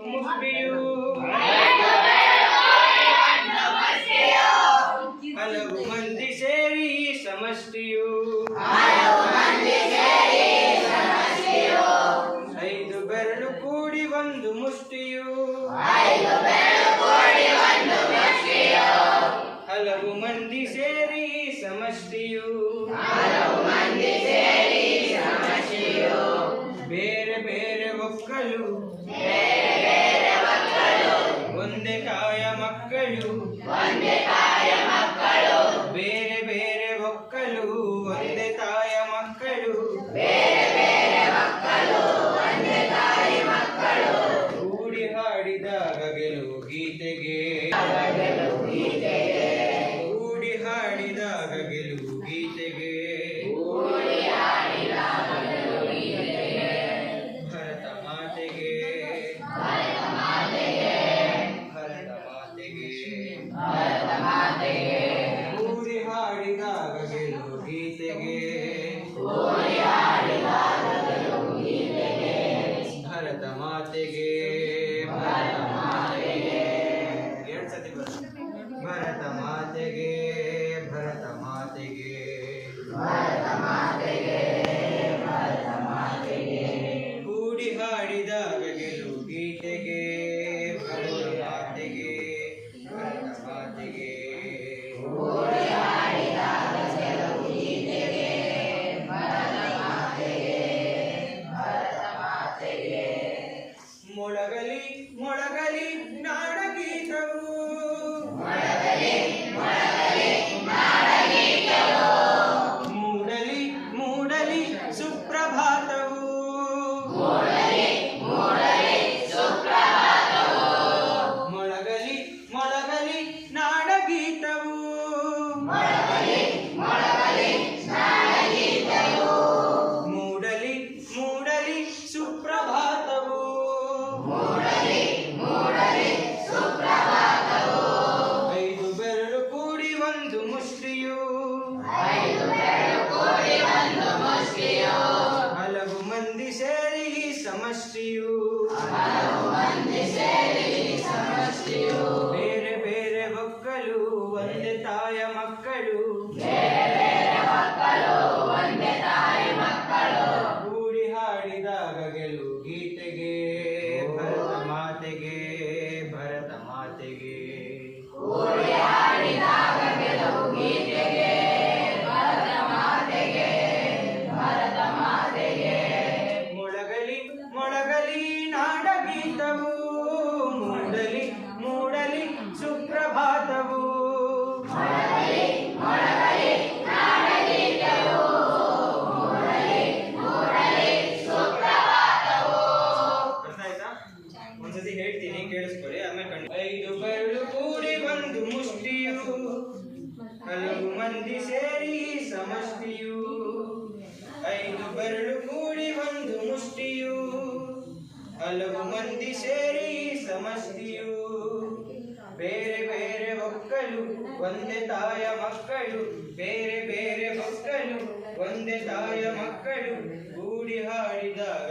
ಮುಷ್ಟಿಯು ಹಲವು ಮಂದಿ ಸೇರಿ ಸಮಷ್ಟಿಯು ಐದು ಬೆರಳು ಕೂಡಿ ಒಂದು ಮುಷ್ಟಿಯು ಹಲವು ಮಂದಿ ಸೇರಿ ಸಮಷ್ಟಿಯು ಬೇರೆ ಬೇರೆ ಒಕ್ಕಲು ಒಂದೇ ತಾಯ ಮಕ್ಕಳು ಬೇರೆ ಬೇರೆ ಒಕ್ಕಲು ಒಂದೇ ತಾಯ ಮಕ್ಕಳು ಕೂಡಿ ಹಾಡಿದಾಗ ಗೆಲುವು ಗೀತೆಗೆ ಕೂಡಿ ಹಾಡಿದಾಗ ಗೆಲುವು ಗೀತೆಗೆ ಭರತ ಮಾತೆಗೆ ಭರತ ಮಾತೆಗೆ ಕೂಡಿ ಹಾಡಿದಾಗ ಗೆಲುವು ಗೀತೆಗೆ ಭರತ ಮಾತೆಗೆ ಎರಡು ಸತಿ ಭರತ ಮಾತೆಗೆ ಭರತ ಮಾತೆಗೆ ಕೂಡಿ ಹಾಡಿದಾಗ ಗೆಲುವು ಗೀತೆಗೆ ಭರತ ಮಾತೆಗೆ ಮೊಳಗಲಿ ಮೊಳಗಲಿ ನಾಡಗೀತವು ಮೂಡಲಿ ಮೂಡಲಿ ಸುಪ್ರಭಾತವು ಮೊಳಗಲಿ ಮೊಳಗಲಿ ನಾಡಗೀತವು ಮೂಡಲಿ ಮೂಡಲಿ ಸುಪ್ರಭಾತವು ಐದು ಬೆರಳು ಕೂಡಿ ಒಂದು ಮುಷ್ಟಿಯು ಹಲವು ಮಂದಿ ಸೇರಿ ಸಮಷ್ಟಿಯು ಬೇರೆ ಬೇರೆ ಒಕ್ಕಲು ಒಂದೇ ತಾಯ ಮಕ್ಕಳು ಕೂಡಿ ಹಾಡಿದಾಗ ಗೆಲುವು ಗೀತೆಗೆ ಭರತ ಮಾತೆಗೆ ಭರತ ಮಾತೆಗೆ ಮೊಳಗಲಿ ಮೊಳಗಲಿ ನಾಡಗೀತವು ಮೂಡಲಿ ಮೂಡಲಿ ಸುಪ್ರಭಾತವು ಅರ್ಥ ಆಯ್ತಾ? ಒಂದ್ಸತಿ ಹೇಳ್ತೀನಿ ಕೇಳಿಸ್ಕೊಳ್ಳಿ ಆಮೇಲೆ ಐದು ಬೆರಳು ಕೂಡಿ ಒಂದು ಮುಷ್ಟಿಯು ಹಲವು ಮಂದಿ ಸೇರಿ ಸಮಷ್ಟಿಯು ಐದು ಬೆರಳು ಕೂಡಿ ಒಂದು ಮುಷ್ಟಿಯು ಹಲವು ಮಂದಿ ಸೇರಿ ಸಮಷ್ಟಿಯು ಬೇರೆ ಬೇರೆ ಒಕ್ಕಲು ಒಂದೇ ತಾಯ ಮಕ್ಕಳು ಬೇರೆ ಬೇರೆ ಒಕ್ಕಲು ಒಂದೇ ತಾಯ ಮಕ್ಕಳು ಕೂಡಿ ಹಾಡಿದಾಗ